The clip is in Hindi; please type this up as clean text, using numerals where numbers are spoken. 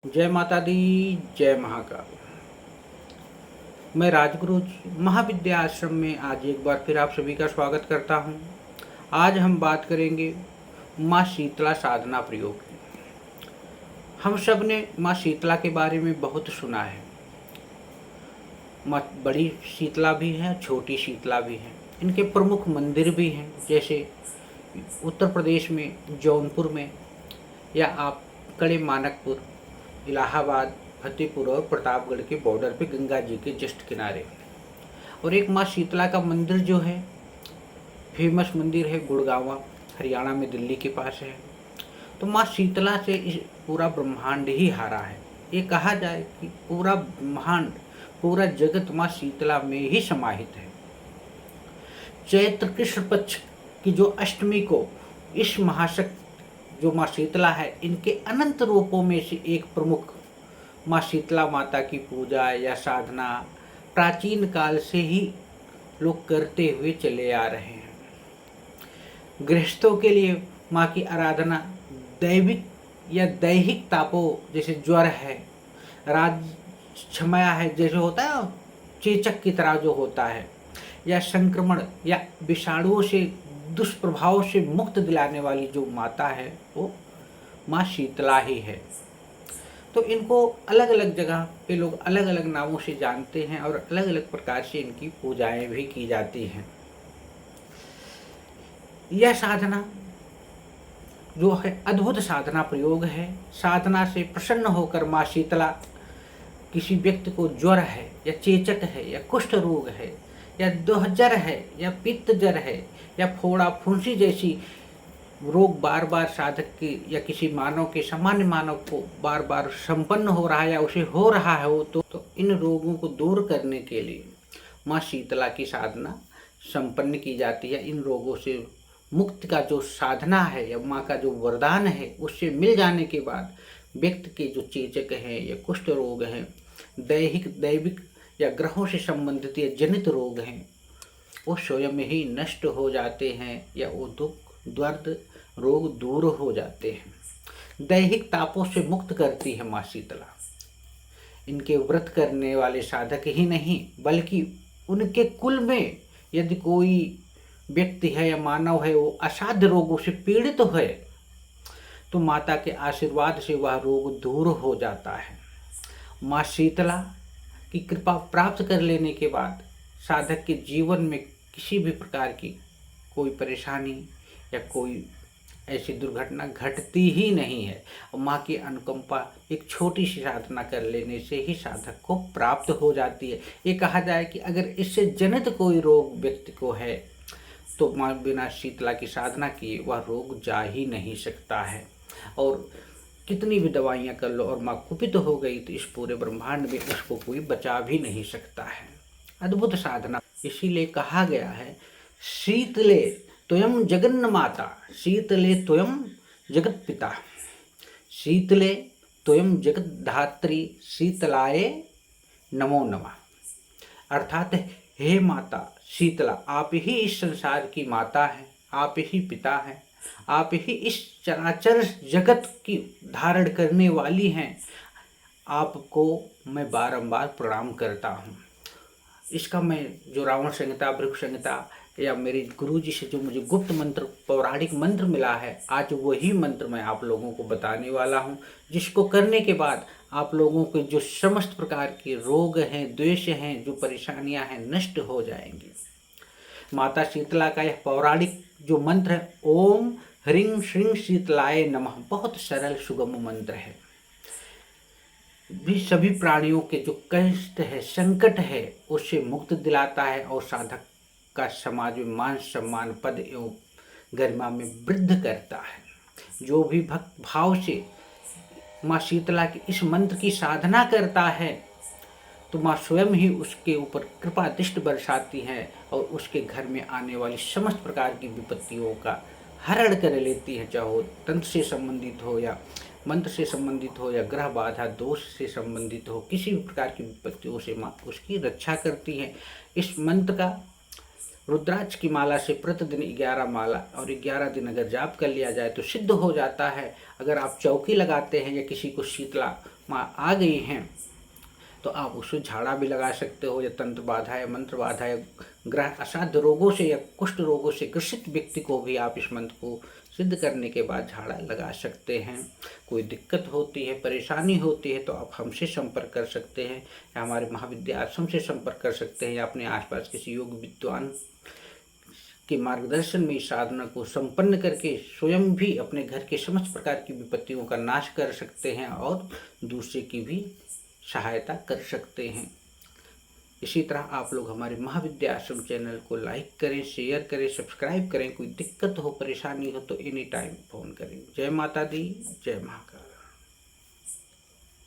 जय माता दी। जय महाकाल। मैं राजगुरु महाविद्या आश्रम में आज एक बार फिर आप सभी का स्वागत करता हूं। आज हम बात करेंगे माँ शीतला साधना प्रयोग की। हम सब ने माँ शीतला के बारे में बहुत सुना है। माँ बड़ी शीतला भी है, छोटी शीतला भी है। इनके प्रमुख मंदिर भी हैं, जैसे उत्तर प्रदेश में जौनपुर में, या आप कड़े मानकपुर, इलाहाबाद, फतेहपुर और प्रतापगढ़ के बॉर्डर पे गंगा जी के जस्ट किनारे। और एक माँ शीतला का मंदिर जो है, फेमस मंदिर है, गुड़गांवा, हरियाणा में, दिल्ली के पास है। तो माँ शीतला से इस पूरा ब्रह्मांड ही हारा है। ये कहा जाए कि पूरा ब्रह्मांड, पूरा जगत माँ शीतला में ही समाहित है। चैत्र कृष्ण पक्ष की जो अष्टमी को इस महाशक्ति जो माँ शीतला है, इनके अनंत रूपों में से एक प्रमुख माँ शीतला माता की पूजा या साधना प्राचीन काल से ही लोग करते हुए चले आ रहे हैं। गृहस्थों के लिए माँ की आराधना दैविक या दैहिक तापों, जैसे ज्वर है, राज छमया है, जैसे होता है चेचक की तरह जो होता है, या संक्रमण या विषाणुओं से, दुष्प्रभाव से मुक्त दिलाने वाली जो माता है, वो माँ शीतला ही है। तो इनको अलग अलग जगह पे लोग अलग अलग नामों से जानते हैं और अलग अलग प्रकार से इनकी पूजाएं भी की जाती हैं। यह साधना जो है अद्भुत साधना प्रयोग है। साधना से प्रसन्न होकर माँ शीतला किसी व्यक्ति को ज्वर है या चेचक है या कुष्ठ रोग है या दोहजर है या पित्त जर है या फोड़ा फुंसी जैसी रोग बार बार साधक के या किसी मानव के, सामान्य मानव को बार बार संपन्न हो रहा है या उसे हो रहा है हो, तो इन रोगों को दूर करने के लिए माँ शीतला की साधना संपन्न की जाती है। इन रोगों से मुक्ति का जो साधना है या माँ का जो वरदान है, उससे मिल जाने के बाद व्यक्ति के जो चेचक हैं या कुष्ठ रोग हैं, दैविक या ग्रहों से संबंधित या जनित रोग हैं, वो स्वयं ही नष्ट हो जाते हैं या वो दुख दर्द रोग दूर हो जाते हैं। दैहिक तापों से मुक्त करती है माँ शीतला। इनके व्रत करने वाले साधक ही नहीं, बल्कि उनके कुल में यदि कोई व्यक्ति है या मानव है, वो असाध्य रोगों से पीड़ित है, तो माता के आशीर्वाद से वह रोग दूर हो जाता है। माँ शीतला की कृपा प्राप्त कर लेने के बाद साधक के जीवन में किसी भी प्रकार की कोई परेशानी या कोई ऐसी दुर्घटना घटती ही नहीं है। और माँ की अनुकंपा एक छोटी सी साधना कर लेने से ही साधक को प्राप्त हो जाती है। ये कहा जाए कि अगर इससे जनित कोई रोग व्यक्ति को है, तो माँ बिना शीतला की साधना किए वह रोग जा ही नहीं सकता है। और कितनी भी दवाइयाँ कर लो और माँ कुपित हो गई, तो इस पूरे ब्रह्मांड में उसको कोई बचा भी नहीं सकता है। अद्भुत साधना, इसीलिए कहा गया है, शीतले त्वयं जगन्न माता, शीतले त्वयं जगत पिता, शीतले त्वयं जगत धात्री, शीतलाए नमो नमः। अर्थात हे माता शीतला, आप ही इस संसार की माता हैं, आप ही पिता हैं, आप ही इस चराचर जगत की धारण करने वाली हैं। आपको मैं बारंबार प्रणाम करता हूँ। इसका मैं जो रावण संहिता, वृक्ष संहिता या मेरे गुरु जी से जो मुझे गुप्त मंत्र, पौराणिक मंत्र मिला है, आज वही मंत्र मैं आप लोगों को बताने वाला हूँ, जिसको करने के बाद आप लोगों के जो समस्त प्रकार के रोग हैं, द्वेष हैं, जो परेशानियां हैं, नष्ट हो जाएंगी। माता शीतला का यह पौराणिक जो मंत्र है, ओम ह्रीं श्रीं शीतलाय नमः, बहुत सरल सुगम मंत्र है। भी सभी प्राणियों के जो कष्ट है, संकट है, उससे मुक्त दिलाता है और साधक का समाज में मान सम्मान, पद एवं गरिमा में वृद्धि करता है। जो भी भक्त भाव से माँ शीतला की इस मंत्र की साधना करता है, तो माँ स्वयं ही उसके ऊपर कृपा दृष्टि बरसाती है और उसके घर में आने वाली समस्त प्रकार की विपत्तियों का हरण कर लेती है, चाहे वो तंत्र से संबंधित हो या मंत्र से संबंधित हो या ग्रह बाधा दोष से संबंधित हो, किसी भी प्रकार की विपत्तियों से माँ उसकी रक्षा करती है। इस मंत्र का रुद्राक्ष की माला से प्रतिदिन 11 माला और 11 दिन अगर जाप कर लिया जाए तो सिद्ध हो जाता है। अगर आप चौकी लगाते हैं या किसी को शीतला माँ आ गई हैं तो आप उससे झाड़ा भी लगा सकते हो, या तंत्र बाधा या मंत्र बाधा या ग्रह असाध्य रोगों से या कुष्ठ रोगों से ग्रसित व्यक्ति को भी आप इस मंत्र को सिद्ध करने के बाद झाड़ा लगा सकते हैं। कोई दिक्कत होती है, परेशानी होती है तो आप हमसे संपर्क कर सकते हैं, या हमारे महाविद्या आश्रम से संपर्क कर सकते हैं, या अपने आसपास किसी योग विद्वान के मार्गदर्शन में इस साधना को संपन्न करके स्वयं भी अपने घर के समस्त प्रकार की विपत्तियों का नाश कर सकते हैं और दूसरे की भी सहायता कर सकते हैं। इसी तरह आप लोग हमारे महाविद्या आश्रम चैनल को लाइक करें, शेयर करें, सब्सक्राइब करें। कोई दिक्कत हो, परेशानी हो तो एनी टाइम फ़ोन करें। जय माता दी, जय महाकाल।